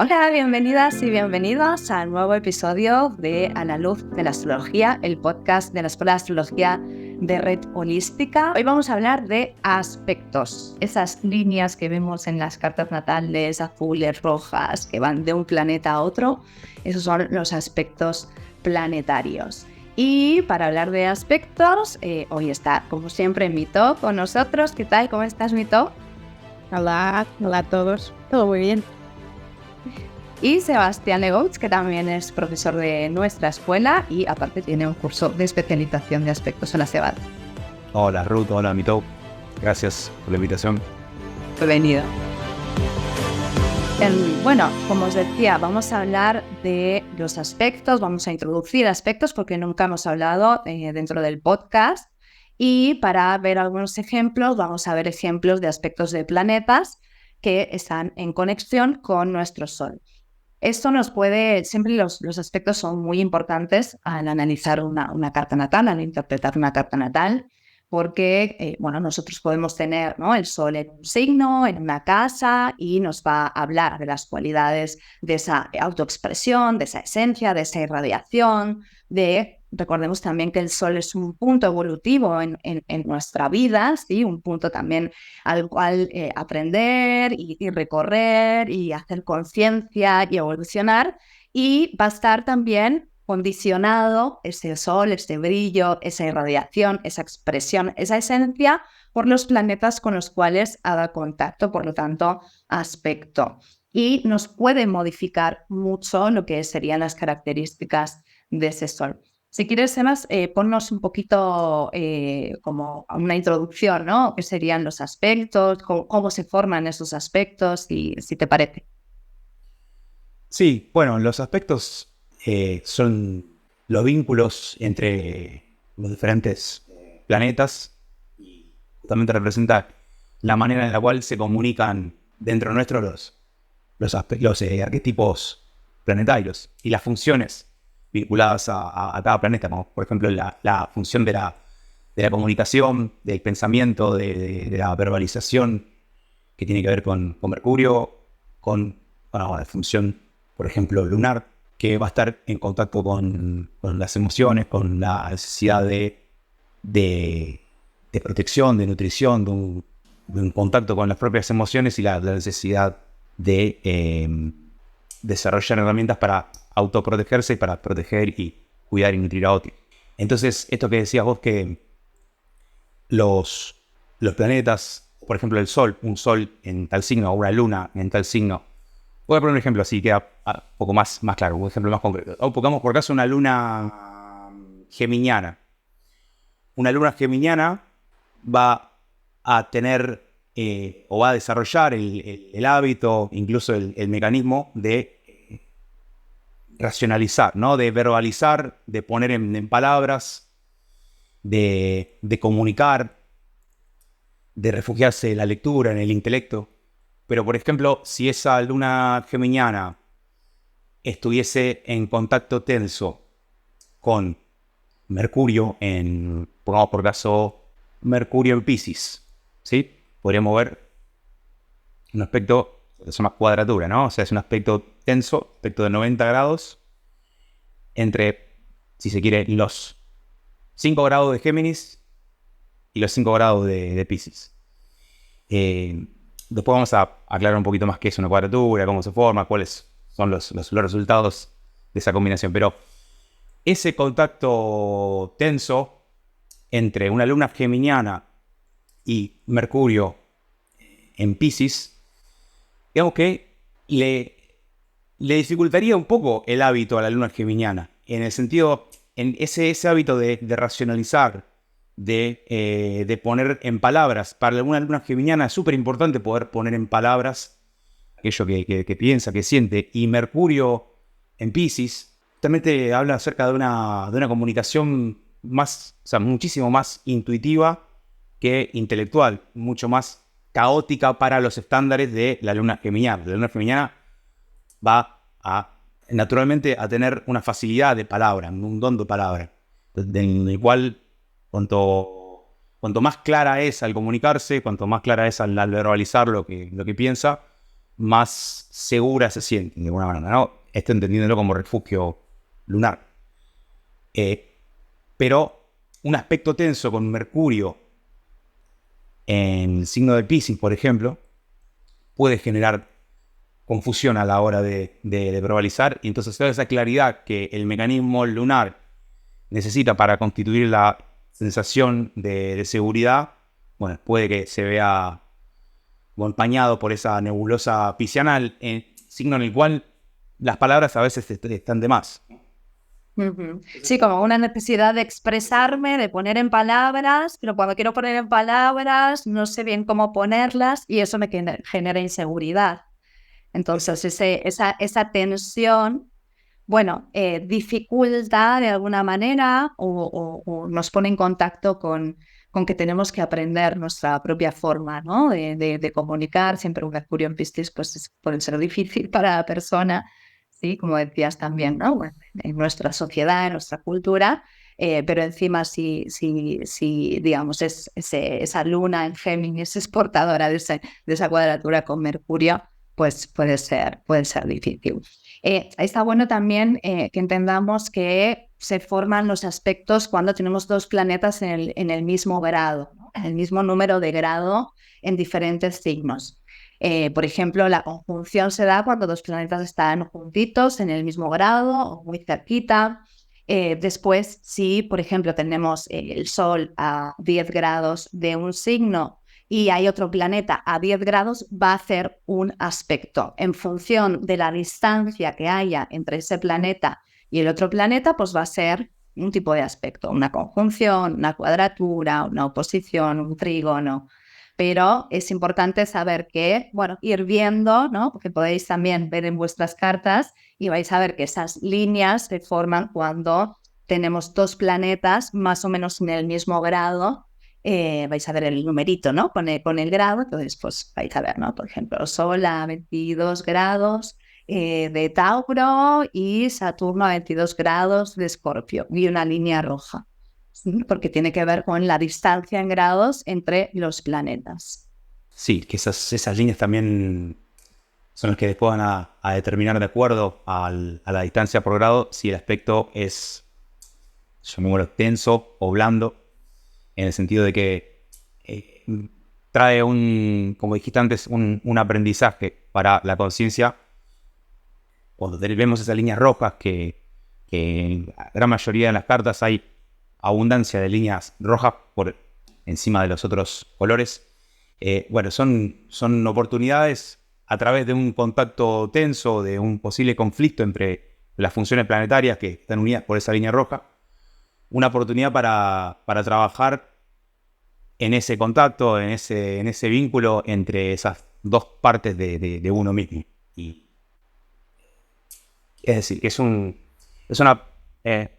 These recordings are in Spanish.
Hola, bienvenidas y bienvenidos al nuevo episodio de A la Luz de la Astrología, el podcast de la Escuela de Astrología de Red Holística. Hoy vamos a hablar de aspectos, esas líneas que vemos en las cartas natales, azules, rojas, que van de un planeta a otro. Esos son los aspectos planetarios. Y para hablar de aspectos, hoy está, como siempre, Mito con nosotros. ¿Qué tal? ¿Cómo estás, Mito? Hola a todos. Todo muy bien. Y Sebastián Legoutz, que también es profesor de nuestra escuela y aparte tiene un curso de especialización de aspectos. Hola, Sebastián. Hola Ruth, hola Mito. Gracias por la invitación. Bienvenido. Bueno, como os decía, vamos a hablar de los aspectos, vamos a introducir aspectos porque nunca hemos hablado dentro del podcast. Y para ver algunos ejemplos, vamos a ver ejemplos de aspectos de planetas que están en conexión con nuestro Sol. Esto nos puede, siempre los aspectos son muy importantes al analizar una carta natal, al interpretar una carta natal, porque nosotros podemos tener, ¿no?, el Sol en un signo, en una casa, y nos va a hablar de las cualidades de esa autoexpresión, de esa esencia, de esa irradiación, recordemos también que el Sol es un punto evolutivo en nuestra vida, ¿sí? Un punto también al cual aprender y recorrer y hacer conciencia y evolucionar, y va a estar también condicionado ese sol, ese brillo, esa irradiación, esa expresión, esa esencia por los planetas con los cuales haga contacto, por lo tanto, aspecto. Y nos puede modificar mucho lo que serían las características de ese sol. Si quieres, Sebas, ponnos un poquito como una introducción, ¿no? ¿Qué serían los aspectos? ¿Cómo se forman esos aspectos? Si te parece. Sí, bueno, los aspectos son los vínculos entre los diferentes planetas y justamente representa la manera en la cual se comunican dentro nuestro los arquetipos planetarios y las funciones vinculadas a cada planeta, como por ejemplo la función de la comunicación, del pensamiento, de la verbalización, que tiene que ver con Mercurio, con la función, por ejemplo, lunar, que va a estar en contacto con las emociones, con la necesidad de protección, de nutrición, de un contacto con las propias emociones y la necesidad de desarrollar herramientas para autoprotegerse y para proteger y cuidar y nutrir a otros. Entonces, esto que decías vos, que los planetas, por ejemplo el Sol, un Sol en tal signo o una Luna en tal signo. Voy a poner un ejemplo así, queda un poco más claro, un ejemplo más concreto. O pongamos por caso una Luna geminiana. Una Luna geminiana va a tener o va a desarrollar el hábito, incluso el mecanismo de racionalizar, ¿no? De verbalizar, de poner en palabras, de comunicar, de refugiarse en la lectura, en el intelecto. Pero, por ejemplo, si esa luna geminiana estuviese en contacto tenso con Mercurio pongamos por caso, Mercurio en Piscis, ¿sí? Podríamos ver un aspecto, se llama cuadratura, ¿no? O sea, es un aspecto tenso, aspecto de 90 grados, entre, si se quiere, los 5 grados de Géminis y los 5 grados de Piscis. Después vamos a aclarar un poquito más qué es una cuadratura, cómo se forma, cuáles son los resultados de esa combinación. Pero ese contacto tenso entre una luna geminiana y Mercurio en Piscis, digamos que le dificultaría un poco el hábito a la luna geminiana, en el sentido, en ese hábito de racionalizar, de poner en palabras. Para alguna luna geminiana es súper importante poder poner en palabras aquello que piensa, que siente. Y Mercurio en Piscis también te habla acerca de una comunicación más, o sea, muchísimo más intuitiva que intelectual, mucho más caótica para los estándares de la luna geminiana. La luna geminiana va naturalmente a tener una facilidad de palabra, un don de palabra, en el cual cuanto más clara es al comunicarse, cuanto más clara es al verbalizar lo que piensa, más segura se sienten, de alguna manera, ¿no? Esto entendiéndolo como refugio lunar. Pero un aspecto tenso con Mercurio en el signo de Piscis, por ejemplo, puede generar confusión a la hora de verbalizar, y entonces toda esa claridad que el mecanismo lunar necesita para constituir la sensación de seguridad, bueno, puede que se vea empañado por esa nebulosa pisciana, signo en el cual las palabras a veces están de más. Sí, como una necesidad de expresarme, de poner en palabras, pero cuando quiero poner en palabras no sé bien cómo ponerlas y eso me genera inseguridad. Entonces, esa tensión, bueno, dificulta de alguna manera o nos pone en contacto con que tenemos que aprender nuestra propia forma, ¿no? de comunicar. Siempre un Mercurio en Piscis pues, puede ser difícil para la persona, ¿sí? Como decías también, ¿no? Bueno, en nuestra sociedad, en nuestra cultura, pero encima si digamos, esa luna en Géminis es portadora de esa cuadratura con Mercurio, pues puede ser difícil. Está bueno también que entendamos que se forman los aspectos cuando tenemos dos planetas en el mismo grado, ¿no? En el mismo número de grado en diferentes signos. Por ejemplo, la conjunción se da cuando dos planetas están juntitos en el mismo grado o muy cerquita. Después, si por ejemplo tenemos el Sol a 10 grados de un signo y hay otro planeta a 10 grados, va a hacer un aspecto. En función de la distancia que haya entre ese planeta y el otro planeta, pues va a ser un tipo de aspecto, una conjunción, una cuadratura, una oposición, un trígono. Pero es importante saber que, bueno, ir viendo, ¿no? Porque podéis también ver en vuestras cartas y vais a ver que esas líneas se forman cuando tenemos dos planetas más o menos en el mismo grado. Vais a ver el numerito, ¿no? Con el grado, entonces pues vais a ver, ¿no? Por ejemplo, Sol a 22 grados de Tauro y Saturno a 22 grados de Escorpio y una línea roja, ¿sí? Porque tiene que ver con la distancia en grados entre los planetas. Sí, que esas líneas también son las que después van a determinar de acuerdo a la distancia por grado si el aspecto es, llamémoslo, tenso o blando, en el sentido de que trae como dijiste antes, un aprendizaje para la conciencia. Cuando vemos esas líneas rojas, que en la gran mayoría de las cartas hay abundancia de líneas rojas por encima de los otros colores, bueno, son oportunidades a través de un contacto tenso, de un posible conflicto entre las funciones planetarias que están unidas por esa línea roja, una oportunidad para trabajar en ese contacto, en ese vínculo entre esas dos partes de uno mismo. Y, es decir, que es una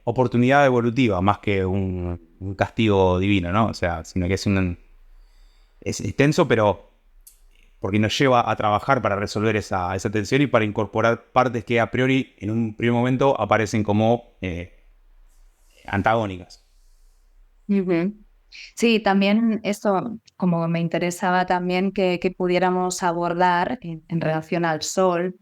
oportunidad evolutiva más que un castigo divino, ¿no? O sea, sino que es extenso, pero porque nos lleva a trabajar para resolver esa tensión y para incorporar partes que a priori en un primer momento aparecen como antagónicas. Uh-huh. Sí, también esto, como me interesaba también que pudiéramos abordar en relación al Sol,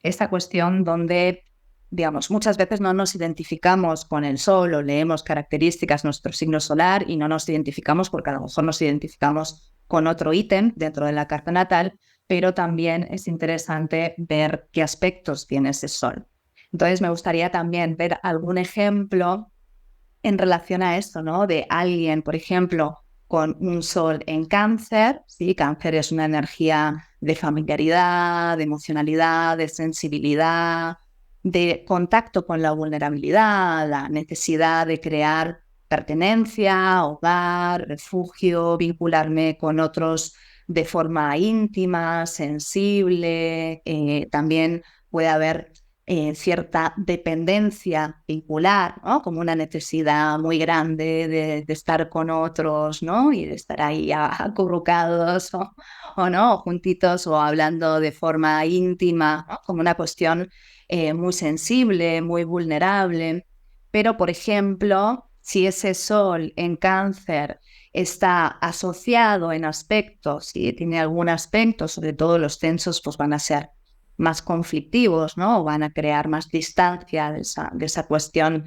esta cuestión donde, digamos, muchas veces no nos identificamos con el Sol o leemos características, nuestro signo solar, y no nos identificamos porque a lo mejor nos identificamos con otro ítem dentro de la carta natal, pero también es interesante ver qué aspectos tiene ese Sol. Entonces, me gustaría también ver algún ejemplo en relación a esto, ¿no? De alguien, por ejemplo, con un Sol en Cáncer, ¿sí? Cáncer es una energía de familiaridad, de emocionalidad, de sensibilidad, de contacto con la vulnerabilidad, la necesidad de crear pertenencia, hogar, refugio, vincularme con otros de forma íntima, sensible. También puede haber cierta dependencia vincular, ¿no? Como una necesidad muy grande de estar con otros, ¿no? Y de estar ahí acurrucados o no, o juntitos o hablando de forma íntima, ¿no? Como una cuestión muy sensible, muy vulnerable. Pero, por ejemplo, si ese Sol en Cáncer está asociado en aspectos, si tiene algún aspecto, sobre todo los tensos, pues van a ser más conflictivos, ¿no? O van a crear más distancia de esa cuestión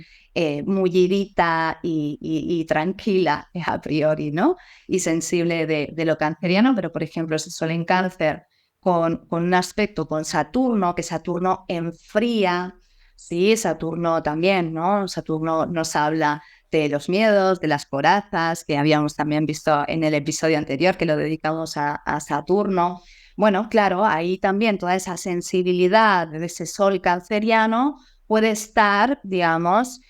mullidita y tranquila a priori, ¿no? Y sensible de lo canceriano, pero por ejemplo, si Sol en Cáncer con un aspecto con Saturno, que Saturno enfría, sí, Saturno también, ¿no? Saturno nos habla de los miedos, de las corazas, que habíamos también visto en el episodio anterior, que lo dedicamos a Saturno. Bueno, claro, ahí también toda esa sensibilidad de ese Sol canceriano puede estar, digamos,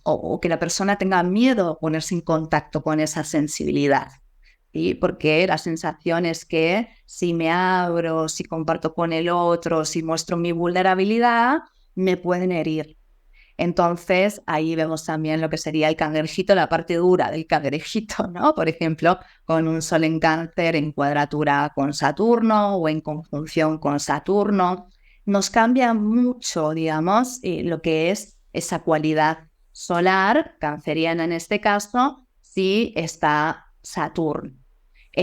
o que la persona tenga miedo a ponerse en contacto con esa sensibilidad. ¿Sí? Porque la sensación es que si me abro, si comparto con el otro, si muestro mi vulnerabilidad, me pueden herir. Entonces, ahí vemos también lo que sería el cangrejito, la parte dura del cangrejito, ¿no? Por ejemplo, con un Sol en Cáncer en cuadratura con Saturno o en conjunción con Saturno. Nos cambia mucho, digamos, lo que es esa cualidad solar, canceriana en este caso, si está Saturno.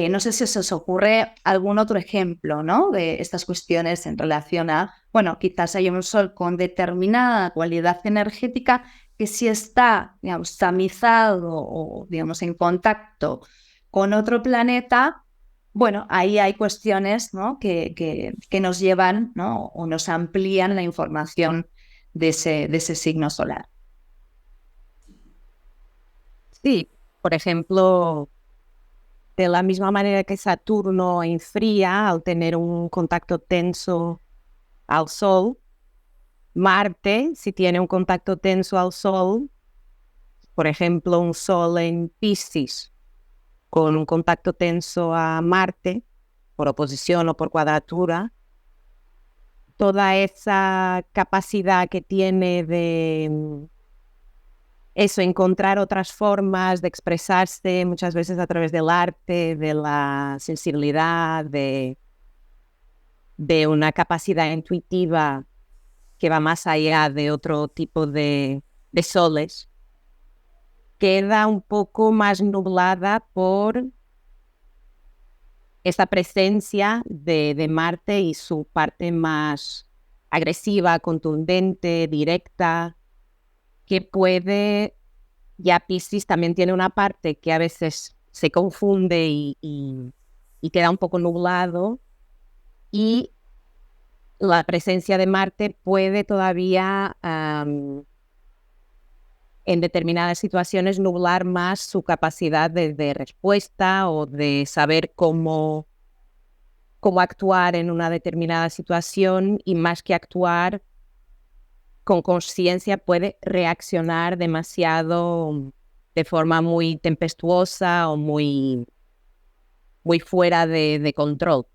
No sé si se os ocurre algún otro ejemplo, ¿no? De estas cuestiones en relación a, bueno, quizás hay un Sol con determinada cualidad energética que si está, digamos, tamizado o, digamos, en contacto con otro planeta, bueno, ahí hay cuestiones, ¿no? que nos llevan, ¿no? O nos amplían la información de ese signo solar. Sí, por ejemplo, de la misma manera que Saturno enfría al tener un contacto tenso al Sol, Marte, si tiene un contacto tenso al Sol, por ejemplo, un Sol en Piscis con un contacto tenso a Marte, por oposición o por cuadratura, toda esa capacidad que tiene de eso, encontrar otras formas de expresarse, muchas veces a través del arte, de la sensibilidad, de una capacidad intuitiva que va más allá de otro tipo de soles, queda un poco más nublada por esta presencia de Marte y su parte más agresiva, contundente, directa, que puede, ya Piscis también tiene una parte que a veces se confunde y queda un poco nublado, y la presencia de Marte puede todavía en determinadas situaciones nublar más su capacidad de respuesta o de saber cómo actuar en una determinada situación, y más que actuar con conciencia puede reaccionar demasiado de forma muy tempestuosa o muy fuera de control.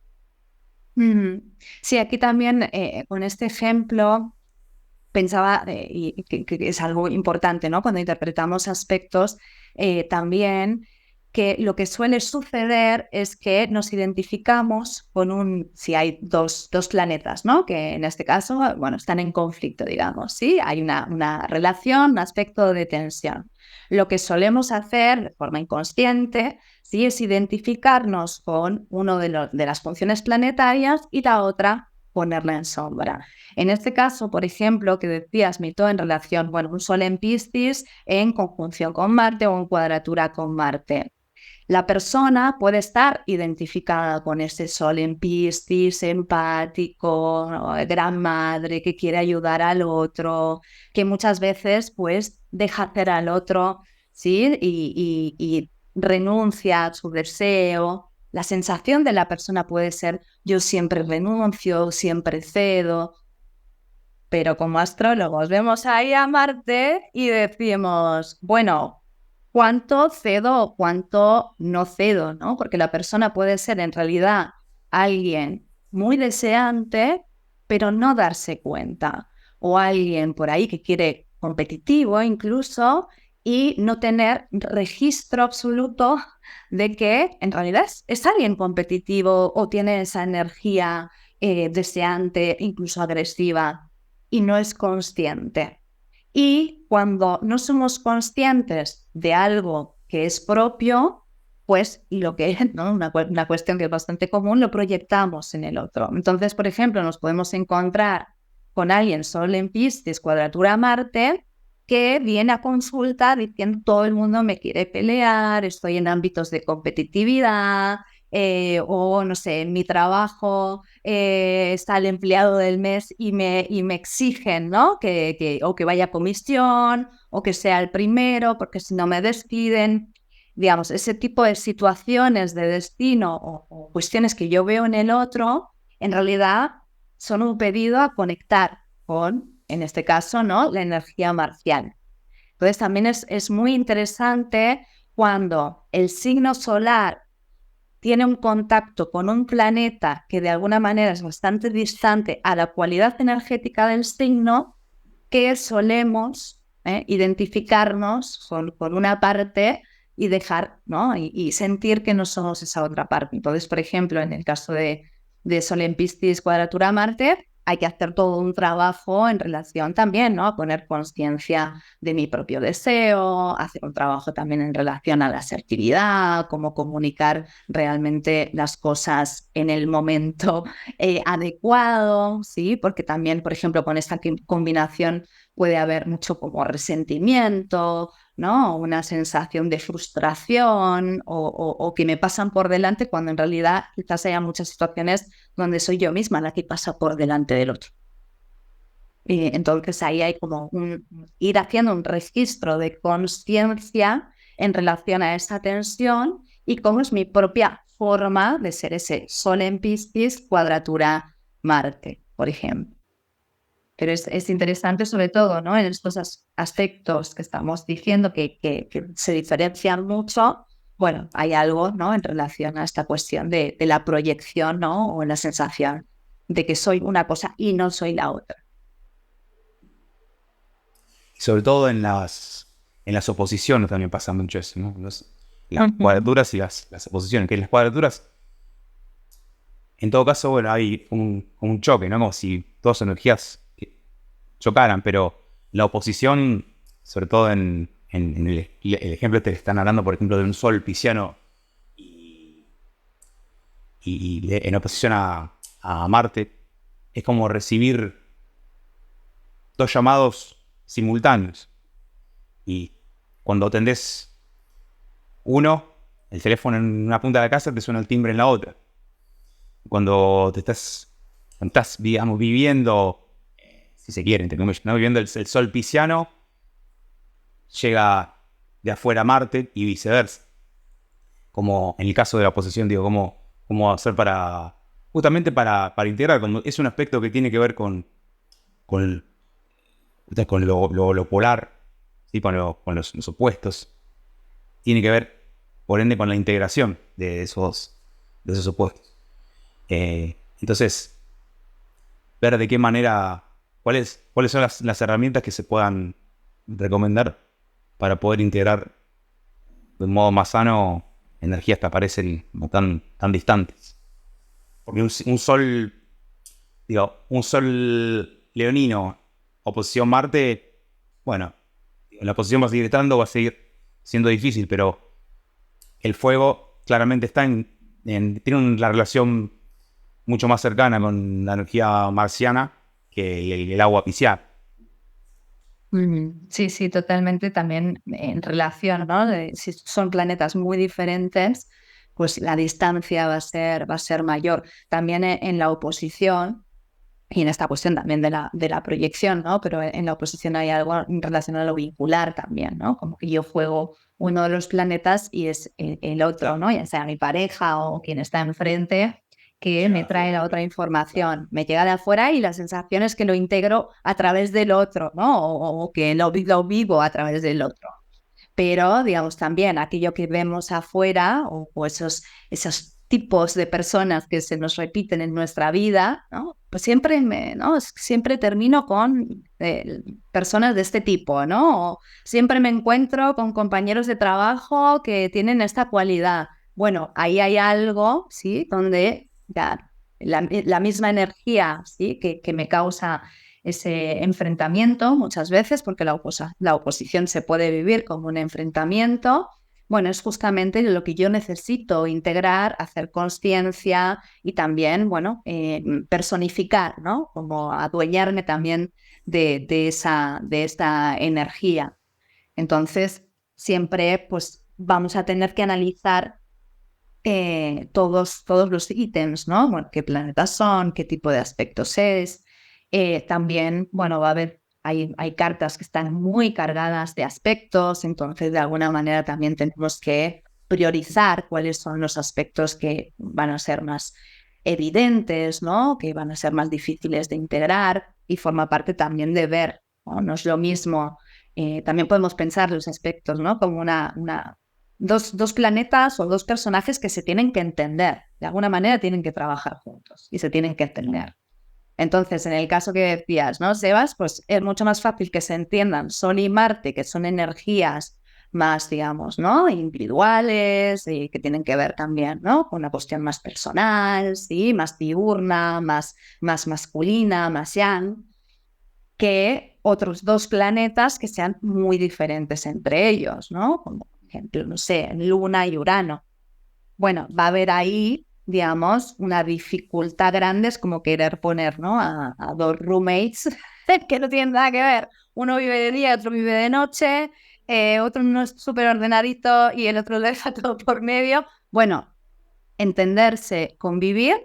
Sí, aquí también con este ejemplo pensaba, y que es algo importante, ¿no? Cuando interpretamos aspectos, también que lo que suele suceder es que nos identificamos con si hay dos planetas, ¿no? Que en este caso, bueno, están en conflicto, digamos, ¿sí? Hay una relación, un aspecto de tensión. Lo que solemos hacer de forma inconsciente, ¿sí? Es identificarnos con uno de las funciones planetarias y la otra ponerla en sombra. En este caso, por ejemplo, que decías, Mito, en relación, bueno, un Sol en Piscis en conjunción con Marte o en cuadratura con Marte. La persona puede estar identificada con ese Sol en Piscis, empático, ¿no? Gran madre, que quiere ayudar al otro, que muchas veces pues deja hacer al otro, ¿sí? Y renuncia a su deseo. La sensación de la persona puede ser: yo siempre renuncio, siempre cedo. Pero como astrólogos vemos ahí a Marte y decimos, bueno, ¿cuánto cedo o cuánto no cedo? ¿No? Porque la persona puede ser en realidad alguien muy deseante, pero no darse cuenta. O alguien por ahí que quiere competitivo incluso, y no tener registro absoluto de que en realidad es alguien competitivo o tiene esa energía deseante, incluso agresiva, y no es consciente. Y cuando no somos conscientes de algo que es propio, pues lo que es, ¿no? Una cuestión que es bastante común, lo proyectamos en el otro. Entonces, por ejemplo, nos podemos encontrar con alguien Sol en Piscis, cuadratura Marte, que viene a consulta diciendo todo el mundo me quiere pelear, estoy en ámbitos de competitividad, o no sé, en mi trabajo está el empleado del mes y me exigen, ¿no? O que vaya a comisión, o que sea el primero, porque si no me despiden. Digamos, ese tipo de situaciones de destino o cuestiones que yo veo en el otro, en realidad son un pedido a conectar con, en este caso, ¿no? La energía marcial. Entonces también es muy interesante cuando el signo solar tiene un contacto con un planeta que de alguna manera es bastante distante a la cualidad energética del signo, que solemos identificarnos con una parte y dejar, ¿no? Y sentir que no somos esa otra parte. Entonces, por ejemplo, en el caso de Sol en Piscis, cuadratura Marte, hay que hacer todo un trabajo en relación también, ¿no? A poner conciencia de mi propio deseo, hacer un trabajo también en relación a la asertividad, cómo comunicar realmente las cosas en el momento adecuado, ¿sí? Porque también, por ejemplo, con esta combinación puede haber mucho como resentimiento, ¿no? Una sensación de frustración o que me pasan por delante cuando en realidad quizás haya muchas situaciones donde soy yo misma la que pasa por delante del otro. Y entonces ahí hay como ir haciendo un registro de conciencia en relación a esa tensión y cómo es mi propia forma de ser ese Sol en Piscis, cuadratura Marte, por ejemplo. Pero es interesante sobre todo, ¿no? En estos aspectos que estamos diciendo que se diferencian mucho. Bueno, hay algo, ¿no? En relación a esta cuestión de la proyección, ¿no? O la sensación de que soy una cosa y no soy la otra. Y sobre todo en las oposiciones también pasa mucho eso, ¿no? Las cuadraturas y las oposiciones. Que en las cuadraturas, en todo caso, bueno, hay un choque, ¿no? Como si dos energías chocaran, pero la oposición, sobre todo en el ejemplo este que están hablando, por ejemplo, de un Sol pisciano y en oposición a Marte, es como recibir dos llamados simultáneos. Y cuando atendés uno, el teléfono en una punta de la casa, te suena el timbre en la otra. Cuando estás, digamos, viviendo, si se quiere, ¿no? Viviendo el Sol pisciano, llega de afuera Marte y viceversa. Como en el caso de la oposición, digo, cómo hacer justamente para integrar. Es un aspecto que tiene que ver con lo polar, ¿sí? Con los opuestos. Tiene que ver, por ende, con la integración de esos opuestos. Entonces, ver de qué manera, cuáles son las herramientas que se puedan recomendar para poder integrar de un modo más sano energías que aparecen tan distantes. Porque un sol leonino, oposición Marte, bueno, la posición va a seguir estando, va a seguir siendo difícil, pero el fuego claramente tiene una relación mucho más cercana con la energía marciana que el agua pisciana. Sí, sí, totalmente también en relación, ¿no? Si son planetas muy diferentes, pues la distancia va a ser mayor. También en la oposición, y en esta cuestión también de la proyección, ¿no? Pero en la oposición hay algo relacionado a lo vincular también, ¿no? Como que yo juego uno de los planetas y es el otro, ¿no? Ya sea mi pareja o quien está enfrente, que me trae la otra información. Me llega de afuera y la sensación es que lo integro a través del otro, ¿no? O que lo vivo a través del otro. Pero, digamos, también aquello que vemos afuera o esos tipos de personas que se nos repiten en nuestra vida, ¿no? Pues siempre termino con personas de este tipo, ¿no? O siempre me encuentro con compañeros de trabajo que tienen esta cualidad. Bueno, ahí hay algo, ¿sí? Donde ya la misma energía, ¿sí? Que me causa ese enfrentamiento muchas veces, porque la oposición se puede vivir como un enfrentamiento, bueno, es justamente lo que yo necesito integrar, hacer conciencia y también, bueno, personificar, ¿no? Como adueñarme también de esta energía. Entonces, siempre pues vamos a tener que analizar todos los ítems, ¿no? Bueno, qué planetas son, qué tipo de aspectos es. También, bueno, va a haber, hay cartas que están muy cargadas de aspectos, entonces de alguna manera también tenemos que priorizar cuáles son los aspectos que van a ser más evidentes, ¿no? Que van a ser más difíciles de integrar y forma parte también de ver, ¿no? No es lo mismo. También podemos pensar los aspectos, ¿no? Como dos planetas o dos personajes que se tienen que entender. De alguna manera tienen que trabajar juntos y se tienen que entender. Entonces, en el caso que decías, ¿no, Sebas? Pues es mucho más fácil que se entiendan Sol y Marte, que son energías más, digamos, ¿no? Individuales y que tienen que ver también, ¿no? Con una cuestión más personal, ¿sí? Más diurna, más masculina, más yang, que otros dos planetas que sean muy diferentes entre ellos, ¿no? Como, por ejemplo, no sé, Luna y Urano. Bueno, va a haber ahí, digamos, una dificultad grande, es como querer poner, ¿no? A dos roommates que no tienen nada que ver. Uno vive de día, otro vive de noche, otro no es súper ordenadito y el otro lo deja todo por medio. Bueno, entenderse, convivir,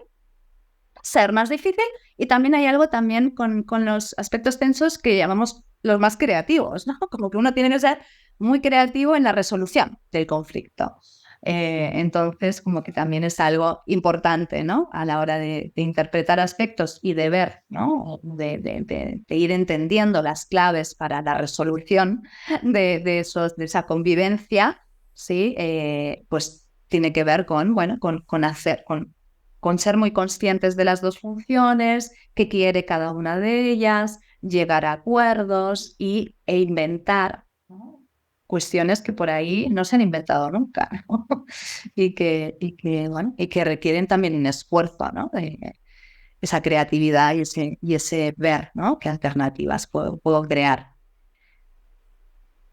ser más difícil. Y también hay algo también con los aspectos tensos que llamamos los más creativos, ¿no? Como que uno tiene que ser muy creativo en la resolución del conflicto. Entonces, como que también es algo importante, ¿no? A la hora de interpretar aspectos y de ver, ¿no? De ir entendiendo las claves para la resolución de esa convivencia, ¿sí? Pues tiene que ver con, bueno, con ser muy conscientes de las dos funciones, qué quiere cada una de ellas, llegar a acuerdos e inventar, ¿no? Cuestiones que por ahí no se han inventado nunca, ¿no? Bueno, y que requieren también un esfuerzo, ¿no? Esa creatividad y ese ver, ¿no? Qué alternativas puedo crear.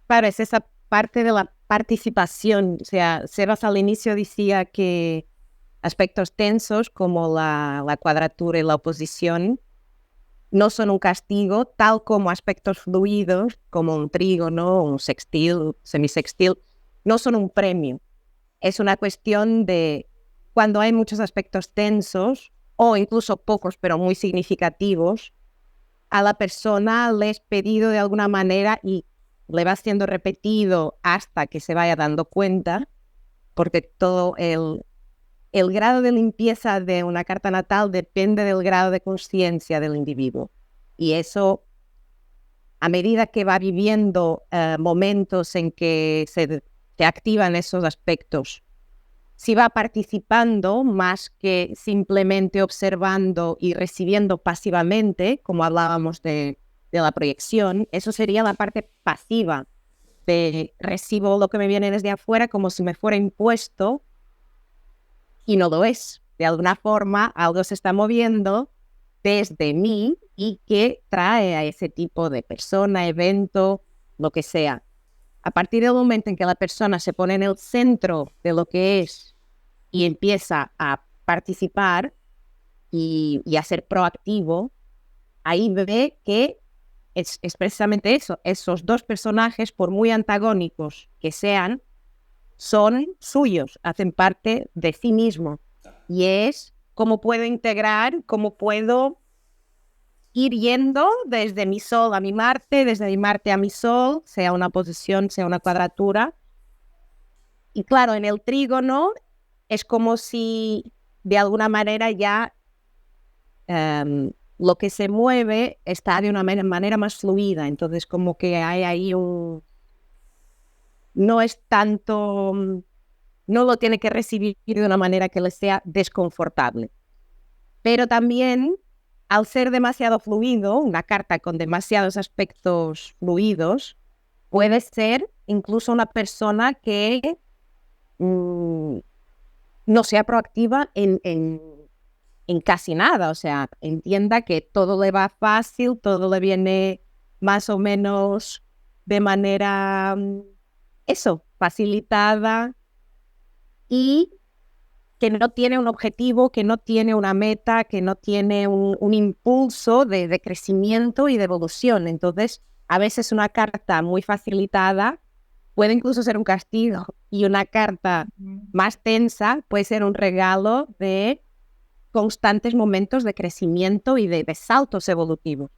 Claro, es esa parte de la participación. O sea, Sebas al inicio decía que aspectos tensos como la cuadratura y la oposición no son un castigo, tal como aspectos fluidos como un trígono, un sextil, semisextil, no son un premio. Es una cuestión de cuando hay muchos aspectos tensos o incluso pocos pero muy significativos, a la persona le es pedido de alguna manera y le va siendo repetido hasta que se vaya dando cuenta, porque todo el grado de limpieza de una carta natal depende del grado de conciencia del individuo. Y eso, a medida que va viviendo momentos en que se activan esos aspectos, si va participando más que simplemente observando y recibiendo pasivamente, como hablábamos de la proyección, eso sería la parte pasiva, de recibo lo que me viene desde afuera como si me fuera impuesto y no lo es. De alguna forma, algo se está moviendo desde mí y que trae a ese tipo de persona, evento, lo que sea. A partir del momento en que la persona se pone en el centro de lo que es y empieza a participar y a ser proactivo, ahí ve que es precisamente eso. Esos dos personajes, por muy antagónicos que sean, son suyos, hacen parte de sí mismo. Y es cómo puedo integrar, cómo puedo ir yendo desde mi Sol a mi Marte, desde mi Marte a mi Sol, sea una posición, sea una cuadratura. Y claro, en el trígono es como si de alguna manera ya lo que se mueve está de una manera más fluida. Entonces como que hay ahí no es tanto, no lo tiene que recibir de una manera que le sea desconfortable. Pero también, al ser demasiado fluido, una carta con demasiados aspectos fluidos, puede ser incluso una persona que no sea proactiva en casi nada. O sea, entienda que todo le va fácil, todo le viene más o menos de manera... facilitada y que no tiene un objetivo, que no tiene una meta, que no tiene un impulso de crecimiento y de evolución. Entonces, a veces una carta muy facilitada puede incluso ser un castigo, y una carta más tensa puede ser un regalo de constantes momentos de crecimiento y de saltos evolutivos.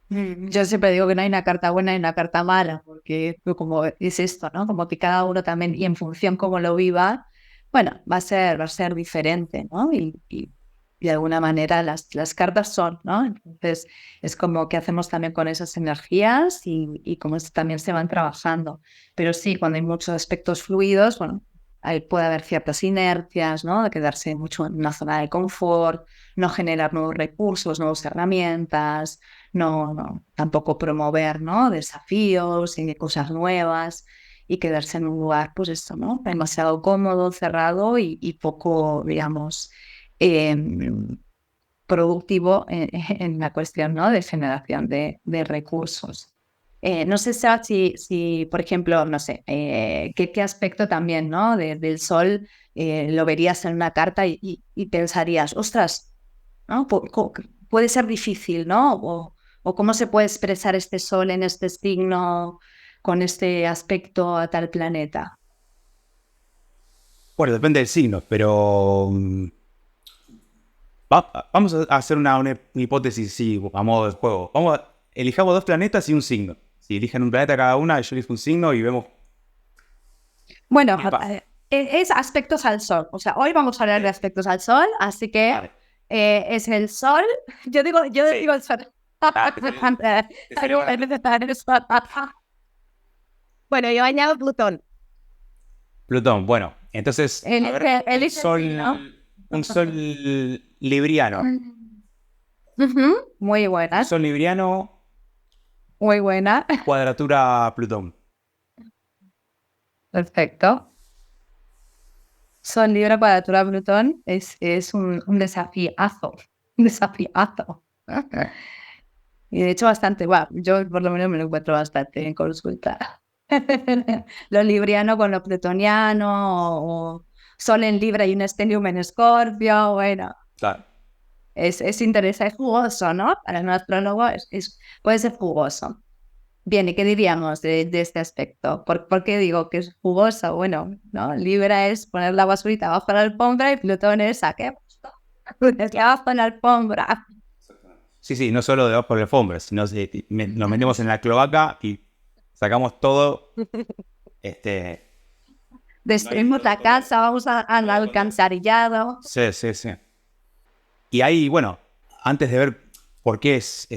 Yo siempre digo que no hay una carta buena y una carta mala, porque como es esto, ¿no? Como que cada uno también, y en función cómo lo viva, bueno, va a ser diferente, ¿no? Y de alguna manera las cartas son, ¿no? Entonces es como que hacemos también con esas energías y cómo también se van trabajando. Pero sí, cuando hay muchos aspectos fluidos, bueno, ahí puede haber ciertas inercias, ¿no? De quedarse mucho en una zona de confort, no generar nuevos recursos, nuevas herramientas, no tampoco promover, ¿no? Desafíos y cosas nuevas, y quedarse en un lugar, pues esto, ¿no? Demasiado cómodo, cerrado y poco, digamos, productivo en la cuestión, ¿no? De generación de recursos. No sé, Seba, si, por ejemplo, no sé, qué aspecto también, ¿no? Del sol lo verías en una carta y pensarías, ostras, ¿no? Puede ser difícil, ¿no? O cómo se puede expresar este sol en este signo con este aspecto a tal planeta. Bueno, depende del signo, pero vamos a hacer una hipótesis, sí, a modo de juego. Elijamos 2 planetas y un signo. Si eligen un planeta cada una, yo elijo un signo y vemos Bueno, qué pasa. es aspectos al sol. O sea, hoy vamos a hablar de aspectos al sol, así que Vale. es el sol. Yo digo el sol. Bueno, yo añado Plutón. Plutón, bueno, entonces, a ver, un sol libriano. Muy Un buena, sol libriano, muy buena. cuadratura Plutón. Perfecto. Sol Libra cuadratura Plutón es un desafiazo. Un desafiazo. Y de hecho bastante guau. Yo por lo menos me lo encuentro bastante en consulta. Lo libriano con lo plutoniano, o Sol en Libra y un estelium en Escorpio. Bueno, Claro. es interesante, es jugoso, ¿no? Para un astrólogo puede ser jugoso. Bien, ¿y qué diríamos de este aspecto? ¿Por qué digo que es jugoso? Bueno, ¿no? Libra es poner la basurita abajo de la alfombra y Plutón es saquemos desde abajo de la alfombra. Sí, no solo debajo de la alfombra, sino nos metemos en la cloaca y sacamos todo. Destruimos la casa, vamos al alcantarillado. Sí. Y ahí, bueno, antes de ver por qué es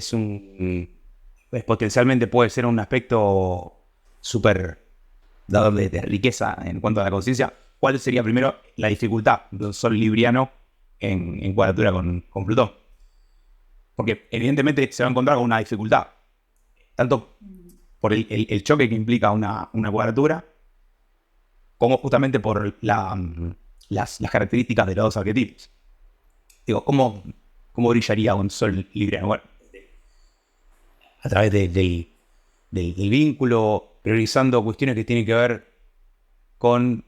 potencialmente puede ser un aspecto súper dado de riqueza en cuanto a la conciencia, ¿cuál sería primero la dificultad de un sol libriano en cuadratura con Plutón? Porque evidentemente se va a encontrar con una dificultad, tanto por el choque que implica una cuadratura, como justamente por las características de los dos arquetipos. Digo, ¿cómo brillaría un sol libriano? Bueno, a través del vínculo, priorizando cuestiones que tienen que ver con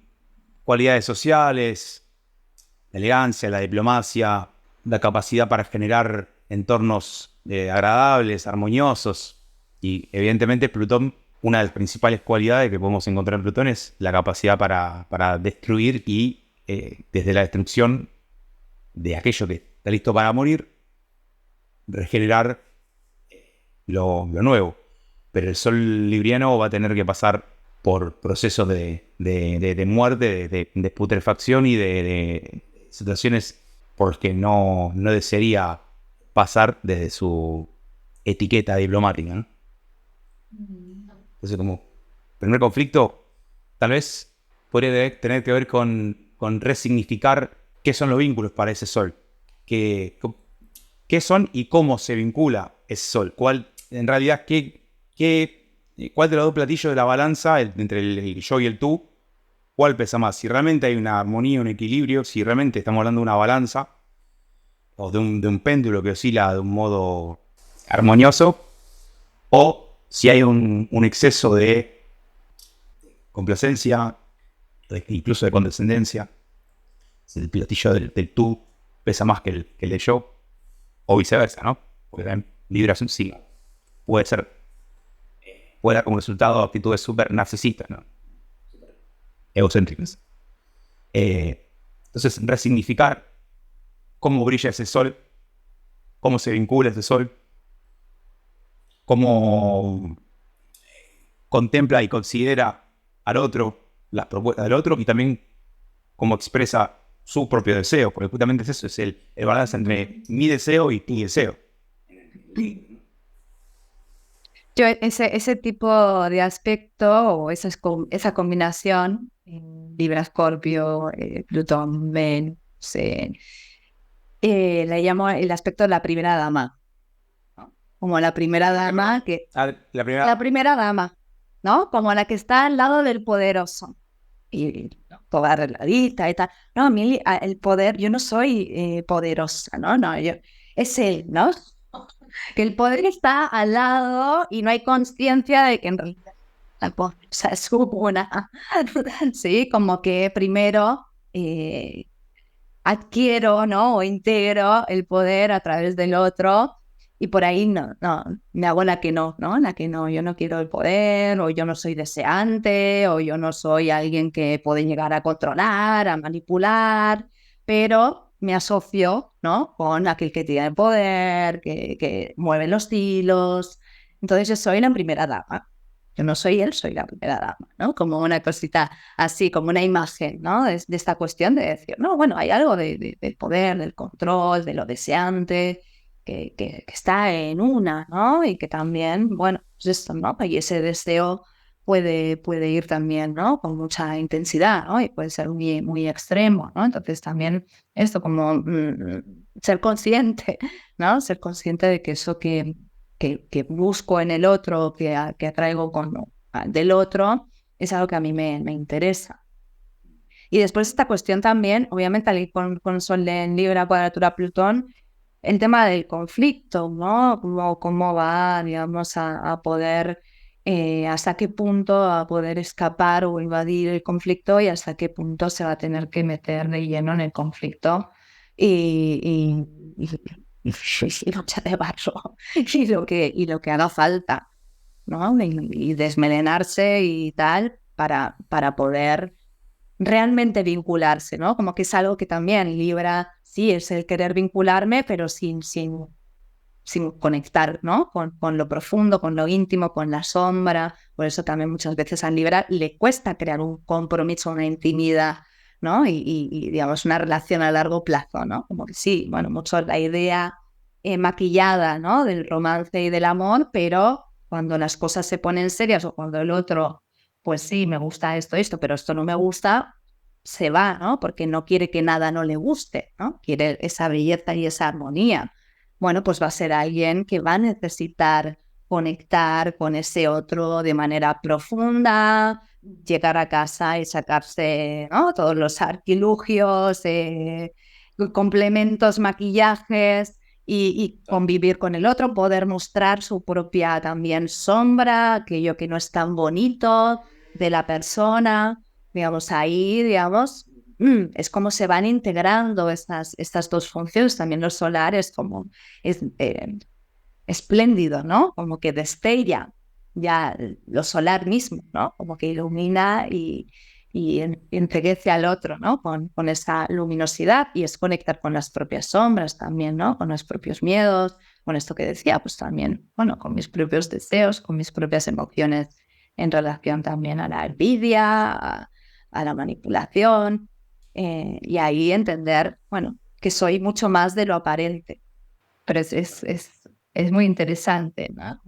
cualidades sociales, la elegancia, la diplomacia, la capacidad para generar entornos agradables, armoniosos. Y evidentemente Plutón, una de las principales cualidades que podemos encontrar en Plutón es la capacidad para destruir y desde la destrucción de aquello que está listo para morir, regenerar lo nuevo. Pero el sol libriano va a tener que pasar por procesos de muerte, de putrefacción y de situaciones por las que no desearía pasar desde su etiqueta diplomática, ¿no? Entonces, como primer conflicto, tal vez podría tener que ver con resignificar qué son los vínculos para ese sol, qué son y cómo se vincula ese sol, cuál de los dos platillos de la balanza entre el yo y el tú, cuál pesa más, si realmente hay una armonía, un equilibrio, si realmente estamos hablando de una balanza o de un péndulo que oscila de un modo armonioso, o si hay un exceso de complacencia, incluso de condescendencia. El platillo del tú pesa más que el de yo, o viceversa, ¿no? Porque también Libra es un signo. Puede dar como resultado actitudes súper narcisistas, ¿no? Egocéntricas. Entonces, resignificar cómo brilla ese sol, cómo se vincula ese sol, cómo contempla y considera al otro, las propuestas del otro, y también cómo expresa su propio deseo, porque justamente es eso, es el balance entre mi deseo y tu deseo. Yo ese tipo de aspecto o esa combinación, Libra, Escorpio, Plutón, Venus, le llamo el aspecto de la primera dama, ¿no? Como la primera dama la primera dama, ¿no? Como la que está al lado del poderoso. Y toda arregladita y tal. No, a mí el poder, yo no soy poderosa, ¿no? No, es él, ¿no? Que el poder está al lado y no hay conciencia de que en realidad la pobreza es una. Sí, como que primero adquiero, ¿no? O integro el poder a través del otro y por ahí no, me hago la que no, ¿no? La que no, yo no quiero el poder, o yo no soy deseante, o yo no soy alguien que puede llegar a controlar, a manipular, pero me asocio, ¿no? Con aquel que tiene poder, que mueve los hilos. Entonces yo soy la primera dama. Yo no soy él, soy la primera dama, ¿no? Como una cosita así, como una imagen, ¿no? De esta cuestión de decir, no, bueno, hay algo del poder, del control, de lo deseante, que está en una, ¿no? Y que también, bueno, pues esto, ¿no? Y ese deseo puede ir también, ¿no? Con mucha intensidad, ¿no? Y puede ser muy, muy extremo, ¿no? Entonces también esto como ser consciente, ¿no? Ser consciente de que eso que busco en el otro, que atraigo del otro, es algo que a mí me interesa. Y después esta cuestión también, obviamente al ir con Sol en Libra, cuadratura Plutón, el tema del conflicto, ¿no? Cómo va, digamos, a poder, hasta qué punto va a poder escapar o evadir el conflicto y hasta qué punto se va a tener que meter de lleno en el conflicto y lucha de barro y lo que haga falta, ¿no? Y desmelenarse y tal para poder realmente vincularse, ¿no? Como que es algo que también Libra, sí, es el querer vincularme, pero sin conectar, ¿no? Con lo profundo, con lo íntimo, con la sombra. Por eso también muchas veces a Libra le cuesta crear un compromiso, una intimidad, ¿no? Y digamos, una relación a largo plazo, ¿no? Como que sí, bueno, mucho la idea maquillada, ¿no? Del romance y del amor, pero cuando las cosas se ponen serias o cuando el otro, pues sí, me gusta esto, pero esto no me gusta, se va, ¿no? Porque no quiere que nada no le guste, ¿no? Quiere esa belleza y esa armonía. Bueno, pues va a ser alguien que va a necesitar conectar con ese otro de manera profunda, llegar a casa y sacarse, ¿no? Todos los artilugios, complementos, maquillajes y convivir con el otro, poder mostrar su propia también sombra, aquello que no es tan bonito de la persona, digamos, ahí, digamos, es como se van integrando estas dos funciones, también los solares, como es espléndido, ¿no? Como que destella ya lo solar mismo, ¿no? Como que ilumina y enriquece al otro, ¿no? Con esa luminosidad y es conectar con las propias sombras también, ¿no? Con los propios miedos, con esto que decía, pues también, bueno, con mis propios deseos, con mis propias emociones en relación también a la envidia, a la manipulación, y ahí entender, bueno, que soy mucho más de lo aparente, pero es muy interesante, ¿no?